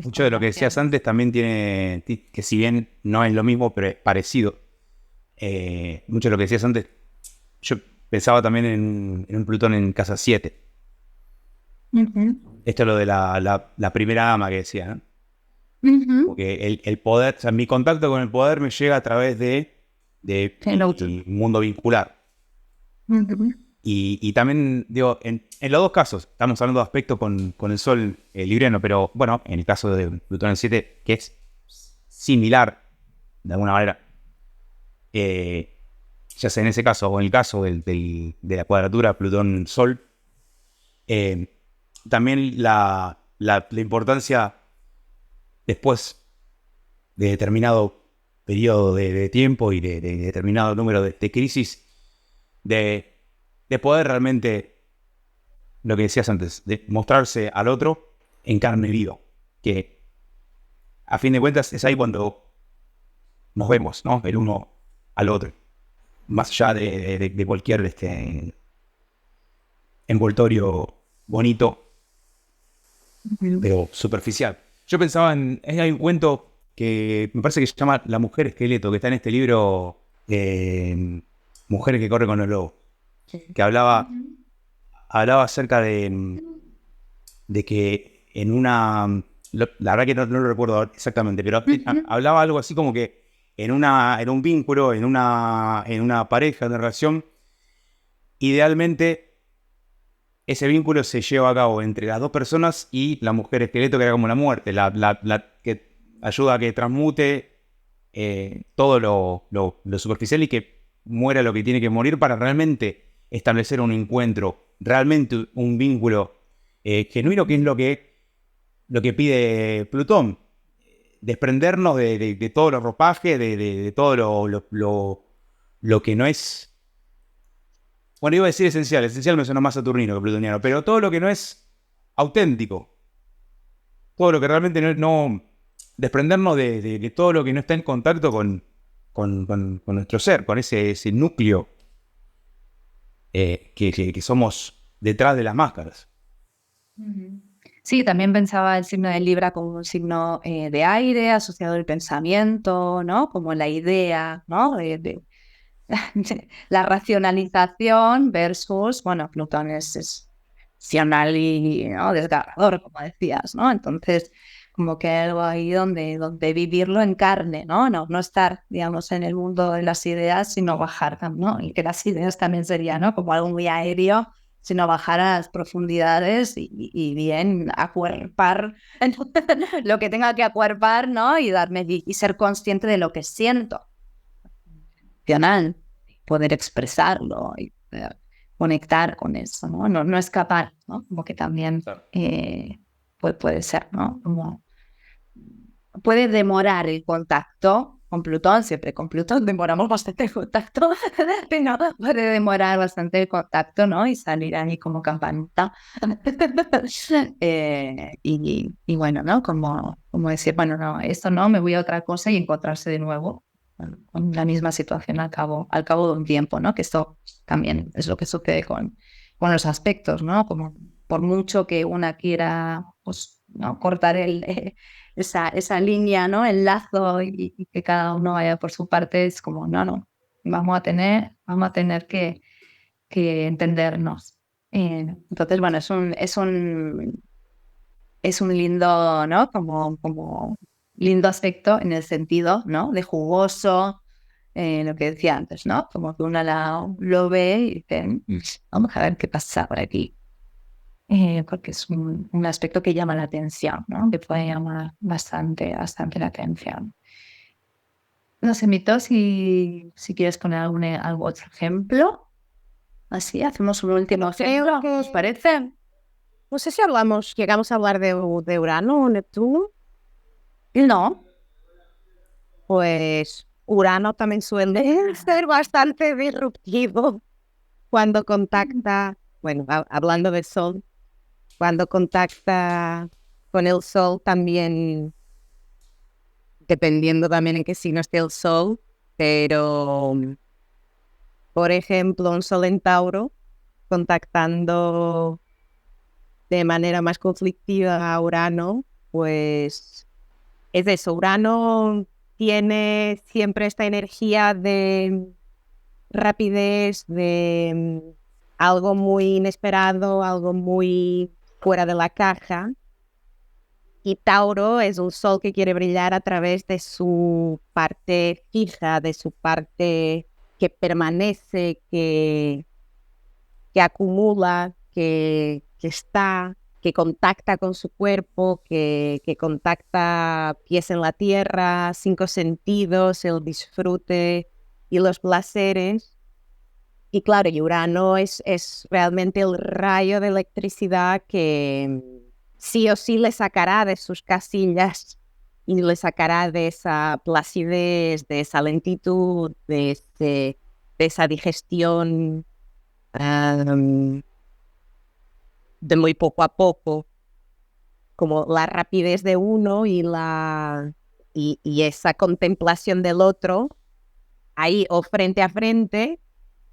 Mucho de lo que decías antes también tiene, que si bien no es lo mismo, pero es parecido. Mucho de lo que decías antes, yo pensaba también en un Plutón en casa 7. Esto es lo de la primera dama que decía, ¿no? Porque el poder, o sea, mi contacto con el poder me llega a través del mundo vincular. Y también, digo, en los dos casos, estamos hablando de aspecto con el Sol libriano, pero bueno, en el caso de Plutón en 7, que es similar de alguna manera. Ya sea en ese caso o en el caso de la cuadratura Plutón-Sol, también la importancia después de determinado periodo de tiempo y de determinado número de crisis, de poder realmente, lo que decías antes, de mostrarse al otro en carne viva, que a fin de cuentas es ahí cuando nos vemos, ¿no? El uno al otro, más allá de cualquier envoltorio bonito, pero superficial. Yo pensaba hay un cuento que me parece que se llama La mujer esqueleto, que está en este libro, Mujeres que corren con los lobos, que hablaba acerca de que en una... La verdad que no lo recuerdo exactamente, pero hablaba algo así como que en un vínculo, en una pareja, en una relación, idealmente ese vínculo se lleva a cabo entre las dos personas y la mujer esqueleto, que era como la muerte, la que ayuda a que transmute todo lo superficial y que muera lo que tiene que morir para realmente establecer un encuentro, realmente un vínculo genuino, que es lo que pide Plutón. Desprendernos de todo lo ropaje, de todo lo que no es... Bueno, iba a decir esencial. Esencial me suena más saturnino que plutoniano, pero todo lo que no es auténtico, todo lo que realmente no desprendernos de todo lo que no está en contacto con nuestro ser, con ese núcleo que somos detrás de las máscaras. Sí, también pensaba el signo de Libra como un signo de aire asociado al pensamiento, ¿no? Como la idea, ¿no? La racionalización versus, bueno, Plutón es racional y, ¿no?, desgarrador, como decías, ¿no? Entonces, como que hay algo ahí donde vivirlo en carne, ¿no? No estar, digamos, en el mundo de las ideas, sino bajar, ¿no? Y que las ideas también serían, ¿no?, como algo muy aéreo, sino bajar a las profundidades y bien acuerpar lo que tenga que acuerpar, ¿no? Y ser consciente de lo que siento. Poder expresarlo y poder conectar con eso, ¿no? No escapar, ¿no? Como que también puede ser, ¿no? Como puede demorar el contacto con Plutón, siempre con Plutón demoramos bastante el contacto, pero puede demorar bastante el contacto, ¿no? Y salir ahí como campanita. Y bueno, ¿no? Como decir, bueno, no, esto no, me voy a otra cosa y encontrarse de nuevo con la misma situación al cabo de un tiempo, ¿no? Que esto también es lo que sucede con los aspectos, ¿no? Como por mucho que una quiera, pues, ¿no?, cortar esa línea, ¿no?, el lazo y que cada uno vaya por su parte, es como, no, vamos a tener que entendernos. Entonces, bueno, es un lindo, ¿no?, como lindo aspecto en el sentido, ¿no?, de jugoso, lo que decía antes, ¿no? Como que uno lo ve y dice, vamos a ver qué pasa por aquí. Porque es un aspecto que llama la atención, ¿no? Que puede llamar bastante la atención. No sé, Mito, si quieres poner algún otro ejemplo. Así, hacemos un último ejemplo, ¿qué os parece? No sé si llegamos a hablar de Urano o Neptuno. No. Pues Urano también suele ser bastante disruptivo cuando contacta, bueno, hablando del Sol, cuando contacta con el Sol también, dependiendo también en qué signo esté el Sol, pero, por ejemplo, un Sol en Tauro contactando de manera más conflictiva a Urano, pues es eso, Urano tiene siempre esta energía de rapidez, de algo muy inesperado, algo muy fuera de la caja. Y Tauro es un sol que quiere brillar a través de su parte fija, de su parte que permanece, que acumula, que que contacta con su cuerpo, que contacta pies en la tierra, 5 sentidos, el disfrute y los placeres. Y claro, y Urano es realmente el rayo de electricidad que sí o sí le sacará de sus casillas y le sacará de esa placidez, de esa lentitud, de esa digestión de muy poco a poco, como la rapidez de uno y esa contemplación del otro, ahí o frente a frente,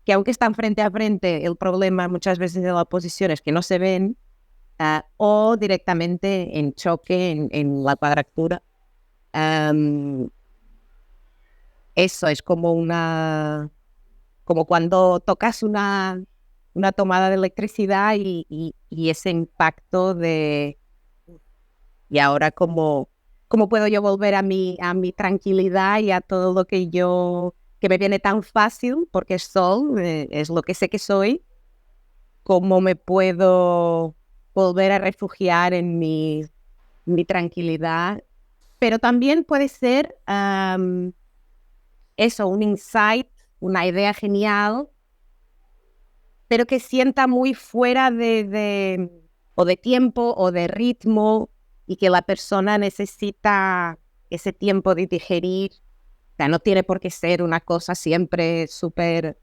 que aunque están frente a frente, el problema muchas veces de la oposición es que no se ven, o directamente en choque, en la cuadratura. Eso es como cuando tocas una tomada de electricidad y ese impacto de y ahora cómo puedo yo volver a mi tranquilidad y a todo lo que me viene tan fácil porque es Sol, es lo que sé que soy, cómo me puedo volver a refugiar en mi tranquilidad, pero también puede ser eso, un insight, una idea genial, pero que sienta muy fuera o de tiempo o de ritmo y que la persona necesita ese tiempo de digerir. O sea, no tiene por qué ser una cosa siempre súper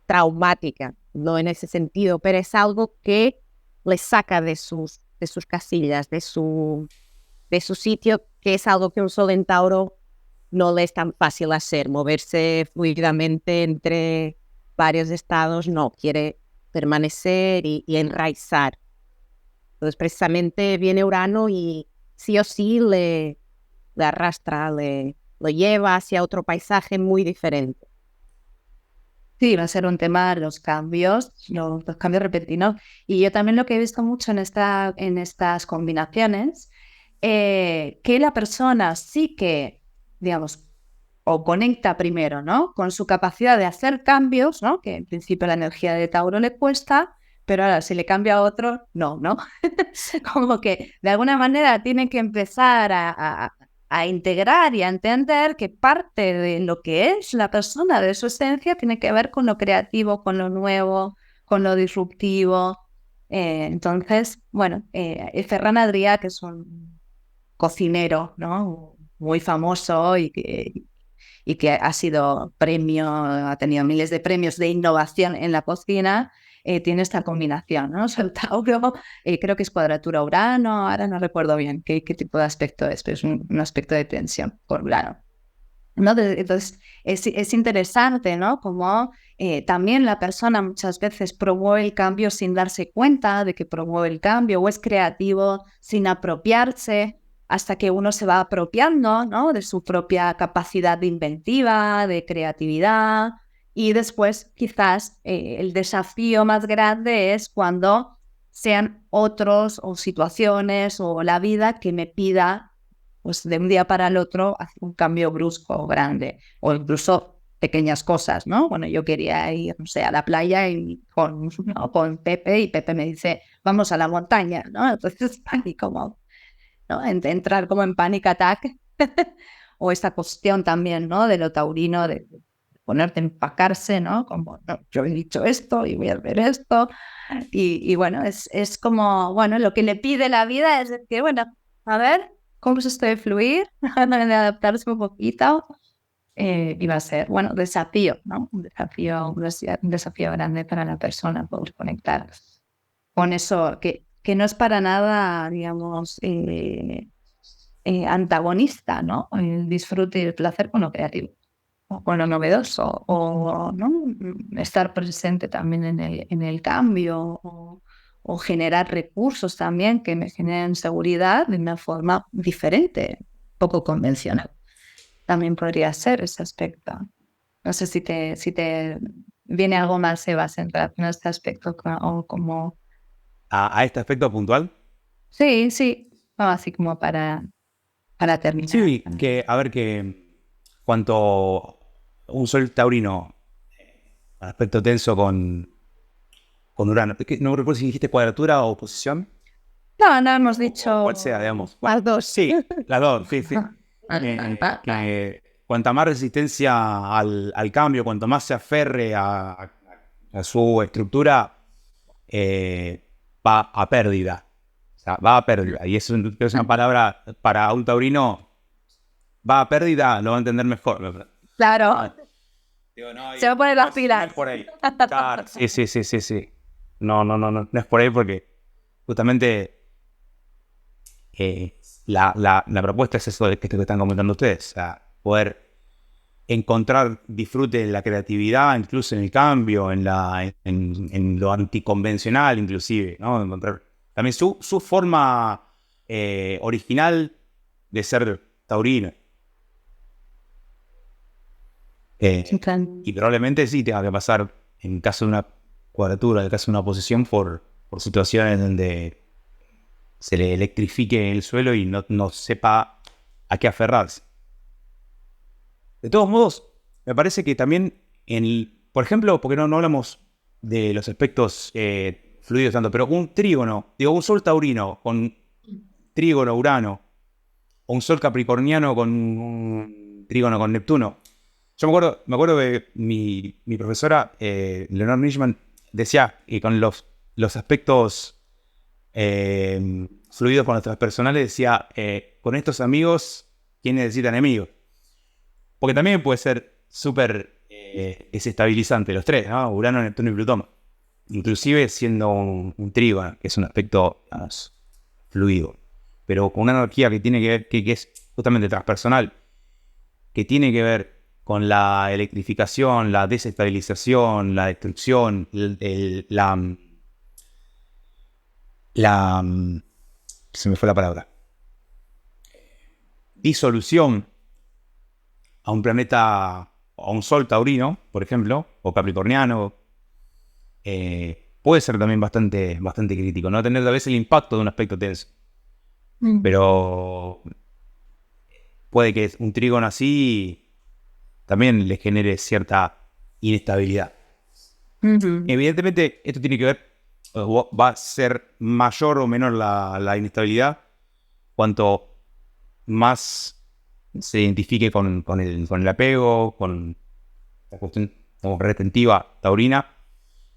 traumática, no en ese sentido, pero es algo que le saca de sus casillas, de su sitio, que es algo que un Sol en Tauro no le es tan fácil hacer, moverse fluidamente entre varios estados, no, quiere permanecer y enraizar. Entonces, precisamente viene Urano y sí o sí le arrastra, lo lleva hacia otro paisaje muy diferente. Sí, va a ser un tema los cambios repentinos. Y yo también lo que he visto mucho en estas combinaciones, que la persona sí que, digamos, o conecta primero, ¿no? Con su capacidad de hacer cambios, ¿no? Que en principio la energía de Tauro le cuesta, pero ahora si le cambia a otro, no, ¿no? Como que de alguna manera tiene que empezar a integrar y a entender que parte de lo que es la persona, de su esencia, tiene que ver con lo creativo, con lo nuevo, con lo disruptivo. Entonces, bueno, Ferran Adrià, que es un cocinero, ¿no? Muy famoso y que ha sido ha tenido miles de premios de innovación en la cocina, tiene esta combinación, ¿no? O sea, el Tauro, creo que es cuadratura Urano, ahora no recuerdo bien qué tipo de aspecto es, pero es un aspecto de tensión por Urano, ¿no? Entonces, es interesante, ¿no? Como también la persona muchas veces promueve el cambio sin darse cuenta de que promueve el cambio, o es creativo sin apropiarse, hasta que uno se va apropiando, ¿no? De su propia capacidad de inventiva, de creatividad, y después quizás el desafío más grande es cuando sean otros o situaciones o la vida que me pida, pues de un día para el otro, hacer un cambio brusco o grande, o incluso pequeñas cosas, ¿no? Bueno, yo quería ir, no sé, a la playa con Pepe, y Pepe me dice, vamos a la montaña, ¿no? Entonces, ahí como, ¿no? Entrar como en panic attack, o esta cuestión también, ¿no? De lo taurino, de ponerte a empacarse, ¿no? Como, no, yo he dicho esto y voy a ver esto, y bueno, es como, bueno, lo que le pide la vida es que, bueno, a ver, ¿cómo es esto de fluir? De adaptarse un poquito, y va a ser, bueno, desafío, ¿no? Un desafío grande para la persona poder conectar con eso, que no es para nada, digamos, antagonista, ¿no? El disfrute y el placer con lo creativo, o con lo novedoso, o ¿no? Estar presente también en el cambio, o generar recursos también que me generen seguridad de una forma diferente, poco convencional. También podría ser ese aspecto. No sé si te viene algo más, Sebas, en relación a este aspecto, o como... ¿A este aspecto puntual? Sí, así como para terminar. Sí, que a ver que cuanto un Sol taurino, aspecto tenso con Urano, no recuerdo si dijiste cuadratura o oposición. No hemos dicho... Cual sea, digamos. Las dos. Sí, las dos, sí. Cuanta más resistencia al cambio, cuanto más se aferre a su estructura, va a pérdida. O sea, va a pérdida. Y eso es una palabra para un taurino. Va a pérdida, lo va a entender mejor. Claro. Digo, no, Se va a poner las pilas. No es por ahí. Claro, sí. No es por ahí porque justamente la propuesta es eso que están comentando ustedes. O sea, poder encontrar disfrute en la creatividad, incluso en el cambio, en lo anticonvencional inclusive, ¿no? Encontrar también su forma original de ser taurino. Y probablemente sí tenga que pasar, en caso de una cuadratura, en caso de una posición, por situaciones donde se le electrifique el suelo y no sepa a qué aferrarse. De todos modos, me parece que también, por ejemplo, porque no hablamos de los aspectos fluidos tanto, pero un trígono, un sol taurino con trígono Urano, o un sol capricorniano con un trígono con Neptuno. Yo me acuerdo que mi profesora, Leonor Nishman, decía que con los aspectos fluidos con los transpersonales, decía, con estos amigos, ¿quién necesita enemigos? Porque también puede ser súper desestabilizante los tres, ¿no? Urano, Neptuno y Plutón. Inclusive siendo un trígono, que es un aspecto más fluido. Pero con una energía que tiene que ver, que es justamente transpersonal, que tiene que ver con la electrificación, la desestabilización, la destrucción, se me fue la palabra. Disolución a un planeta, a un sol taurino, por ejemplo, o capricorniano, puede ser también bastante crítico, no tener a veces el impacto de un aspecto tenso. Pero puede que un trígono así también le genere cierta inestabilidad. Evidentemente, esto tiene que ver, va a ser mayor o menor la inestabilidad cuanto más se identifique con el apego, con la cuestión retentiva taurina,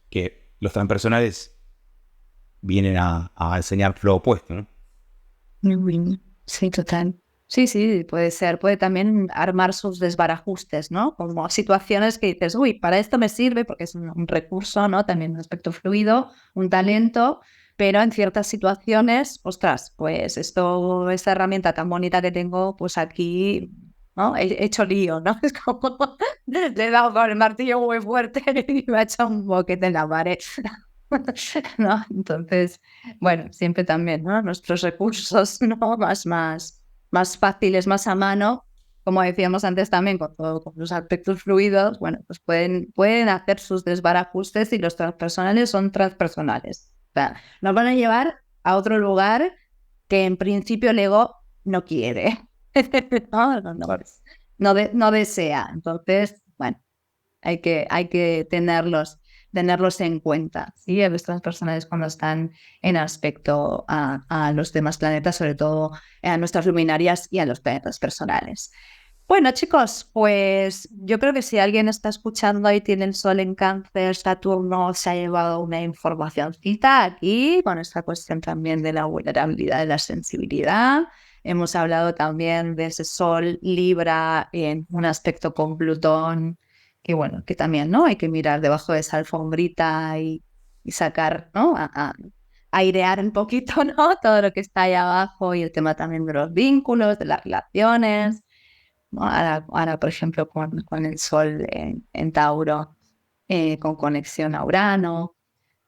que los transpersonales vienen a enseñar lo opuesto, ¿no? Sí, total. Sí, puede ser. Puede también armar sus desbarajustes, ¿no? Como situaciones que dices, uy, para esto me sirve porque es un recurso, ¿no? También un aspecto fluido, un talento, pero en ciertas situaciones, ostras, pues esta herramienta tan bonita que tengo, pues aquí, ¿no? He hecho lío, ¿no? Es como, le he dado con el martillo muy fuerte y me ha hecho un boquete en la pared. ¿No? Entonces, bueno, siempre también, ¿no? Nuestros recursos, ¿no? Más fáciles, más a mano, como decíamos antes también, con los aspectos fluidos, bueno, pues pueden hacer sus desbarajustes y los transpersonales son transpersonales. O sea, nos van a llevar a otro lugar que en principio el ego no quiere, no desea. Entonces, bueno, hay que tenerlos en cuenta, ¿sí? A los transpersonales cuando están en aspecto a los demás planetas, sobre todo a nuestras luminarias y a los planetas personales. Bueno, chicos, pues yo creo que si alguien está escuchando y tiene el Sol en Cáncer, Saturno se ha llevado una informacióncita aquí con esta cuestión también de la vulnerabilidad, de la sensibilidad. Hemos hablado también de ese Sol Libra en un aspecto con Plutón, que bueno, que también, ¿no? Hay que mirar debajo de esa alfombrita y sacar, ¿no? A airear un poquito, ¿no? Todo lo que está ahí abajo y el tema también de los vínculos, de las relaciones, ¿no? Ahora por ejemplo, con el Sol en Tauro, con conexión a Urano,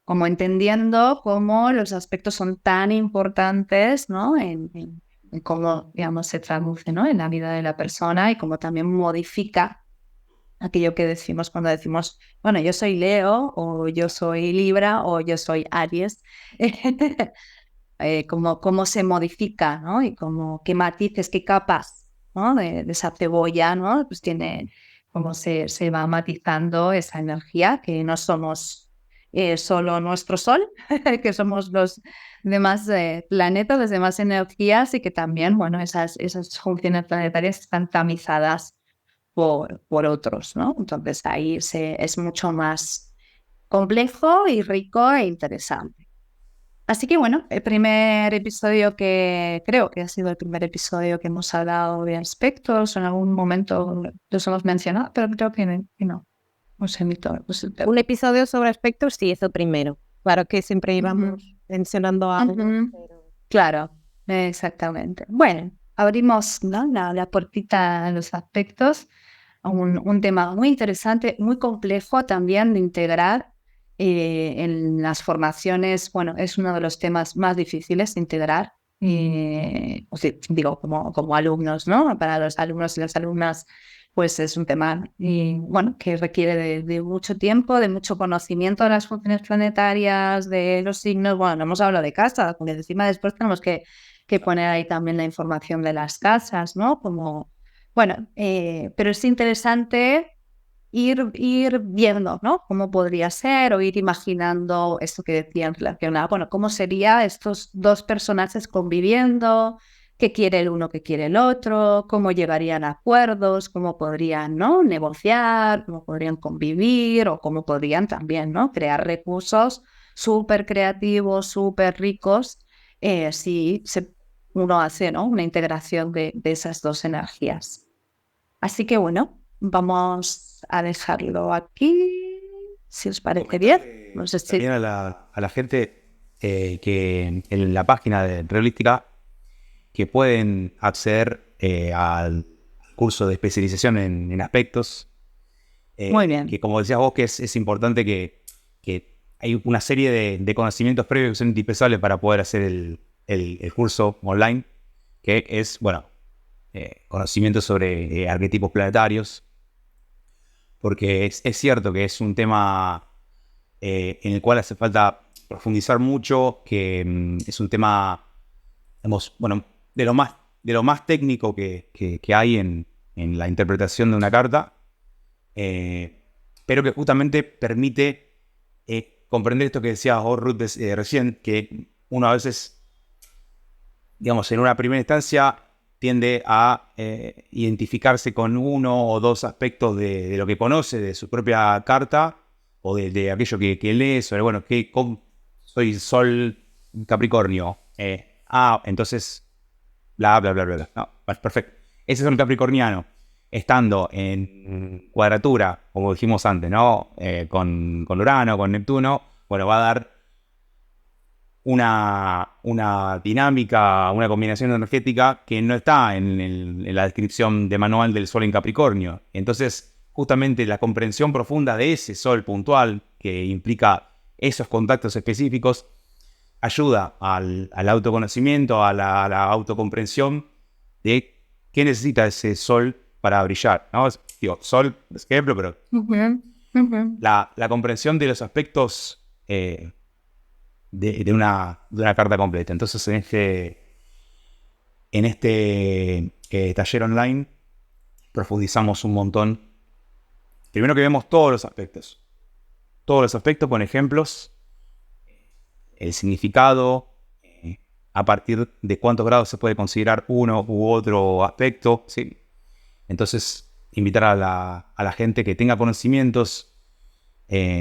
como entendiendo cómo los aspectos son tan importantes, ¿no? En cómo, digamos, se traduce, ¿no? En la vida de la persona y cómo también modifica aquello que decimos cuando decimos, bueno, yo soy Leo, o yo soy Libra, o yo soy Aries. Cómo se modifica, ¿no? Y qué matices, qué capas, ¿no? De esa cebolla, ¿no? Pues tiene cómo se va matizando esa energía, que no somos solo nuestro sol, que somos más planetas, desde más energías y que también, bueno, esas funciones planetarias están tamizadas por otros, ¿no? Entonces ahí es mucho más complejo y rico e interesante. Así que bueno, el primer episodio creo que ha sido el primer episodio que hemos hablado de aspectos, en algún momento los hemos mencionado, pero creo que no. Un episodio sobre aspectos sí es el primero. Claro que siempre íbamos mencionando algo. Pero... Claro, exactamente. Bueno, abrimos, ¿no?, la puertita a los aspectos, un tema muy interesante, muy complejo también de integrar en las formaciones. Bueno, es uno de los temas más difíciles de integrar, o sea, digo, como alumnos, ¿no? Para los alumnos y las alumnas, pues es un tema bueno, que requiere de mucho tiempo, de mucho conocimiento de las funciones planetarias, de los signos. Bueno, no hemos hablado de casas, porque encima después tenemos que poner ahí también la información de las casas, ¿no? Bueno, pero es interesante ir viendo, ¿no?, cómo podría ser, o ir imaginando esto que decían relacionado, bueno, cómo sería estos dos personajes conviviendo, qué quiere el uno, qué quiere el otro, cómo llegarían a acuerdos, cómo podrían, ¿no?, negociar, cómo podrían convivir, o cómo podrían también, ¿no?, crear recursos súper creativos, súper ricos, si uno hace, ¿no?, una integración de esas dos energías. Así que bueno, vamos a dejarlo aquí, si os parece bien. No sé si... También a la gente que en la página de Reolística, que pueden acceder al curso de especialización en aspectos. Muy bien. Que como decías vos, que es importante que hay una serie de conocimientos previos que son indispensables para poder hacer el curso online, que es, bueno, conocimiento sobre arquetipos planetarios, porque es cierto que es un tema en el cual hace falta profundizar mucho, que es un tema, digamos, bueno, de lo más técnico que hay en la interpretación de una carta, pero que justamente permite comprender esto que decías vos, Ruth, recién, que uno a veces, digamos, en una primera instancia tiende a identificarse con uno o dos aspectos de lo que conoce de su propia carta, o de aquello que lee sobre, bueno, soy Sol Capricornio. Entonces, bla, bla, bla, bla, bla. No, perfecto. Ese es el capricorniano, estando en cuadratura, como dijimos antes, ¿no? Con Urano, con Neptuno, bueno, va a dar una dinámica, una combinación energética que no está en la descripción de manual del Sol en Capricornio. Entonces, justamente la comprensión profunda de ese Sol puntual, que implica esos contactos específicos, ayuda al autoconocimiento, a la autocomprensión de qué necesita ese Sol para brillar, ¿no? Digo, Sol, por ejemplo, pero la comprensión de los aspectos de una carta completa. Entonces, en este taller online profundizamos un montón. Primero que vemos todos los aspectos con ejemplos, el significado, a partir de cuántos grados se puede considerar uno u otro aspecto, ¿sí? Entonces, invitar a la gente que tenga conocimientos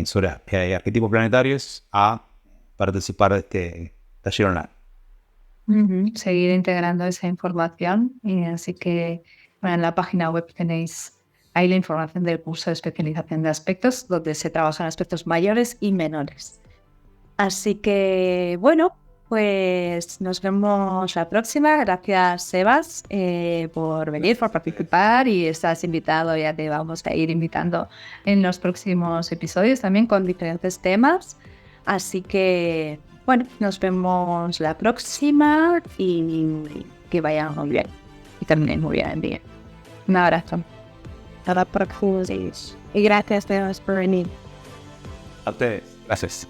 sobre arquetipos planetarios a participar de este taller online. Seguir integrando esa información, y así que, bueno, en la página web tenéis ahí la información del curso de especialización de aspectos, donde se trabajan aspectos mayores y menores. Así que, bueno, pues nos vemos la próxima. Gracias, Sebas, por venir, por participar, y estás invitado, ya te vamos a ir invitando en los próximos episodios también con diferentes temas. Así que, bueno, nos vemos la próxima y que vayan muy bien. Y también muy bien el día. Un abrazo. Hasta la próxima. Y gracias, Sebas, por venir. A ustedes. Gracias.